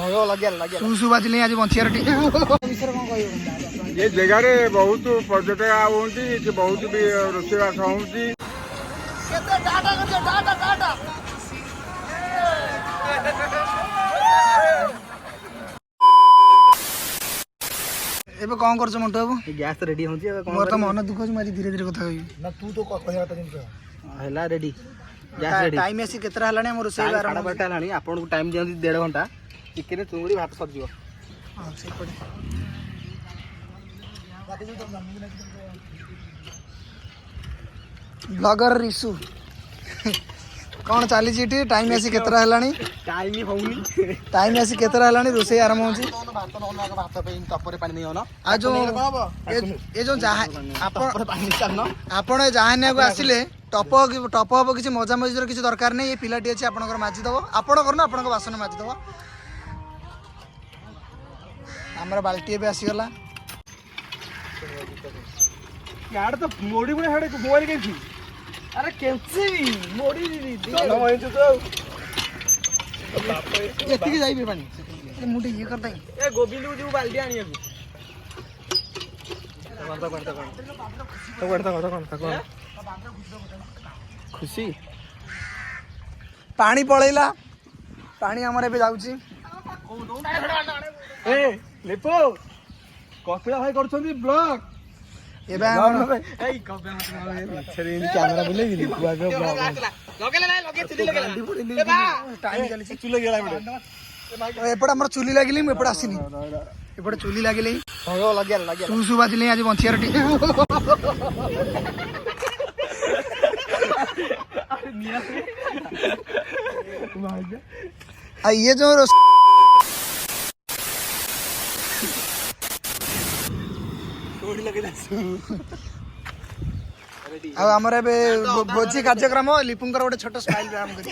बाजिले आज बंचियार ये जगह बहुत पर्यटक आउंती बहुत भी रोषेबास होती ଏବେ କଣ କରୁଛ ମଣ୍ଟୁ ବାବୁ? ଗ୍ୟାସ୍ ତ ରେଡି ହେଉଛି। ମୋର ତ ମନ ଦୁଃଖ ଅଛି, ମୁଁ ଆଜି ଧୀରେ ଧୀରେ କଥା କହିବି ନା ତୁ ତ କହିବା କଥା ଜିନିଷ ହେଲା ରେଡି। Gas ready. ଟାଇମ୍ ଆସି କେତେଟା ହେଲାଣି? ଆମର ରୋଷେଇ 12ଟା ହେଲାଣି। ଆପଣଙ୍କୁ ଟାଇମ୍ ଦିଅନ୍ତି 1.5 ଘଣ୍ଟା। ଚିକେନ ଚୁଙ୍ଗୁଡ଼ି ଭାତ ସରିଯିବ। ହଁ ସେଇପଟେ ବ୍ଲଗର ରିସୁ କଣ ଚାଲିଛି ଏଠି? ଟାଇମ୍ ଆସି କେତେଟା ହେଲାଣି? ଟାଇମ୍ ହଉନି। ଟାଇମ୍ ଆସି କେତେଟା ହେଲାଣି? ରୋଷେଇ ଆରମ୍ଭ ହେଉଛି। ଭାତ ପାଇଁ ଟପରେ ପାଣି ନେଇ ଆଉନ। ଆଉ ଯୋଉ ଏ ଯୋଉ ଯାହା ଆପଣ ଜାହାନିଆକୁ ଆସିଲେ ଟପ ହବ କିଛି ମଜା ମଜିର କିଛି ଦରକାର ନାହିଁ। ଏ ପିଲାଟି ଅଛି ଆପଣଙ୍କର ମାଜିଦବ। ଆପଣ କରୁନ, ଆପଣଙ୍କ ବାସନ ମାଜିଦବ। ଆମର ବାଲ୍ଟି ଏବେ ଆସିଗଲା। यार तो मोड़ी बुढ़े हड़े मोबाइल कैसी अरे कैसे मोड़ी चलो वहीं तो ये ठीक जाई बे पानी ये मुंडे ये करता है ए गोविंद को जो बाल्टी आनी है तो खुशी पानी पळैला पानी हमर एबे जाउची ए लेपो कपिला भाई करछंती ब्लॉग एबे हमर ए कपिला मत छरे कैमरा बुले दिली तू आगे ब्लॉग लगेला ना लगे चुली लगेला ए बा टाइम चली चुली गेला बडे एपड़ हमर चुली लागिली म एपड़ आसीनी एपड़ चुली लागिली हो लगे सुसु बाजिले आज बंचियार टी आ ये जो आमर ए भोजी कार्यक्रम लिपुंकर गोटे छोट स्माइल व्यायाम करी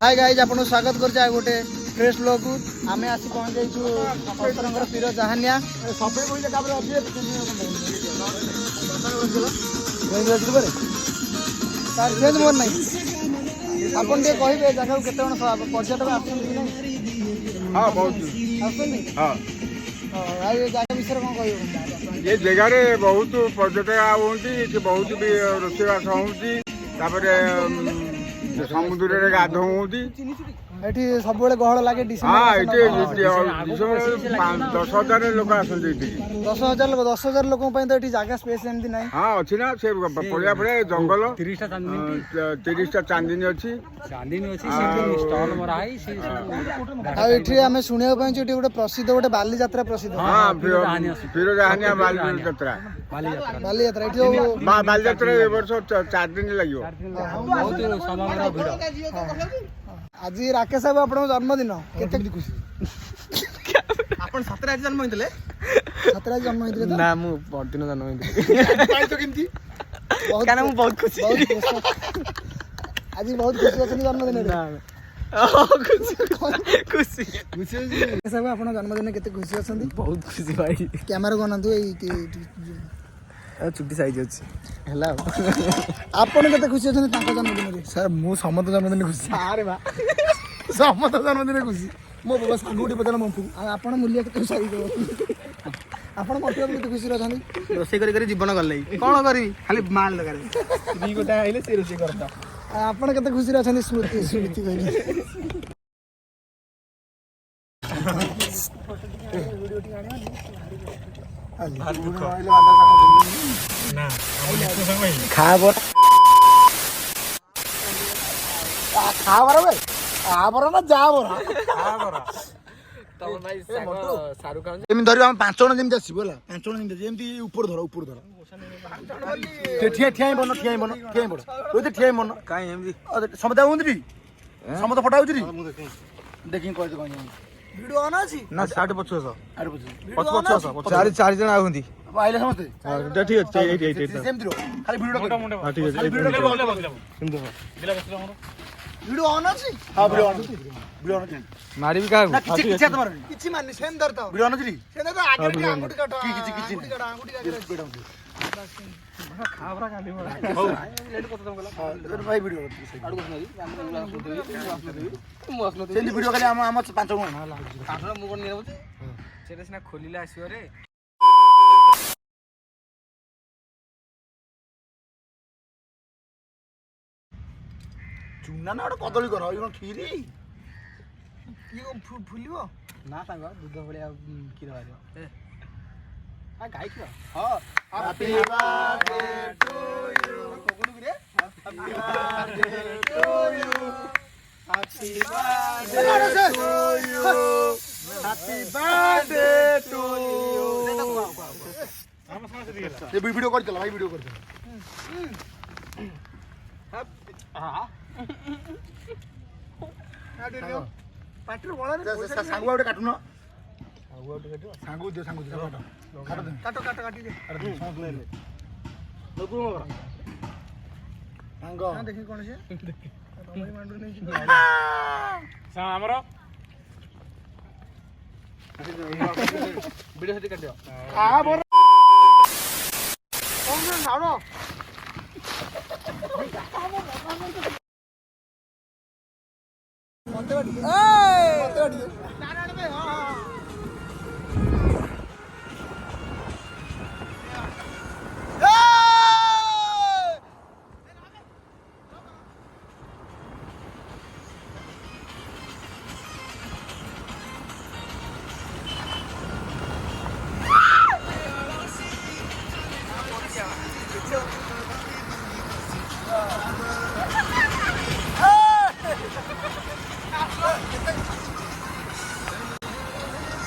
हाय गाइज आपन स्वागत कर गोटे फ्रेश ब्लॉग को आमे आसी पहुंच जाइछु अपरंगर पीर जहानिया सबे कोई जगह पर अछि तार चेंज मोर नहीं आपन दे कहिबे जगह केते जण पर्यटक आछन कि नहीं? हाँ बहुत आछन हाँ ये जगह विषय कौन कह ये जगह बहुत पर्यटक आउंती बहुत भी रोषेबास होती समुद्र रे गाधौती एठी सब बेले गहळ लागे हाँ डिसेंबर 10,000 लोक आसती 10,000 लोक तो एठी जगह स्पेस एमती नहीं हाँ अच्छी ना से पड़िया पड़े जंगल 30टा चांदनी अच्छी एठी आमे सुनिया पई एठी गोटे प्रसिद्ध गोटे बाली यात्रा प्रसिद्ध हाँ फिर जहानिया बाली यात्रा बाली यात्रा एठी बाली यात्रा ए वर्ष 4 दिन लगियो आज राकेश साहब आपन जन्मदिन केते खुशी आपण 17 आज जन्म होइतले 17 जन्म होइतले ना मु परदिन जन्म होइतले पाइ तो केमती बहुत काना मु बहुत खुशी आज बहुत खुशी अछि जन्मदिन रे खुशी साहब आपन जन्मदिन केते खुशी अछंती? बहुत खुशी भाई कैमरा गनंतु ए चुट्टी साइज अछि हला आपन केते खुशी अछंती तांका जन्मदिन रे? सर मु समत जन्मदिन खुशी अरे बा समत जन्मदिन खुशी मो बाबा सांगुटी पदन मंपु आपण मूल्य केते सारी दो आपण मटिया केते खुशी रहछंती? रोसे करी जीवन गलै कोन करी खाली माल लगा रे दी गोटा आइले से रोसे करता आपण केते खुशी रहछंती? स्मृति स्मृति कहली खाबर खाबर बे आबर ना जा बरा तब भाई शाहरुख खान एम धरि हम 5 जण जेमति आसी बोला 5 जण जेमति जेमति ऊपर धर ठिया ठिया बन ओते ठिया बन काई एमदी समदा होंदी समदा फटा होउची देखि कोइ कोइ वीडियो ऑन अछि ना 60 पछुस चार जण आउंदी आइले समझते ठीक अछि सेमति रो खाली वीडियो हां ठीक अछि वीडियो ऑन अछि हां वीडियो ऑन मारी भी का ना किछि तमर किछि माननी सेम दरता वीडियो ऑन अछि सेम दरता आगे अंगूठी काट किछि अंगूठी काट ଖାବରା କାଲି ବଡ ଲେଟ୍ କଥା ତମ କଲା ଭାଇ ଭିଡ଼ିଓ ଆଡୁ ବସୁନଦି ମୁଁ ଆସୁନଦି ସେମିତି ଭିଡ଼ିଓ ଖାଲି ଆମ 5 ଜଣ କାଠର ମୁଁ କଣ ନେଉଛି ସେଟା ସିନା ଖୋଲିଲେ ଆସିବ ରେ ଚୁନା ନା ଗୋଟେ କଦଳୀ କର ଇଏ କଣ କ୍ଷୀରି ଇଏ କଣ ଫୁଲିବ ନା ସାଙ୍ଗ ଦୁଧ ଭଳିଆ କ୍ଷୀର ବାହାରିବ ଆ ଗାଈ କ୍ଷୀର ହାପି ବାର୍ଥଡେ ଟୁ ୟୁ କୋଗୁଡୁ କିରେ happy birthday to you happy birthday to you happy birthday to you ଏ ଭିଡ଼ିଓ କରିଥିଲା ଭାଇ ଭିଡ଼ିଓ କରିଥିଲା ପାଟିରୁ ବଳରେ ସାଙ୍ଗୁ ଗୋଟେ କାଟୁନ ସାଙ୍ଗୁ ଦିଅ ସାଙ୍ଗୁ ଦିଅ କାଟ କାଟି ଦେ ସାଙ୍ଗ ଦେଖି କଣ ସେ ମାଣ୍ଡୁ ନେଇଛି ଆମର ଭିଡିଓ ସେଠି କାଟିଦିଅ ମତେ ବାଟି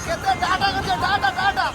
କେତେ ଟାଟା କରିଛ ଟାଟା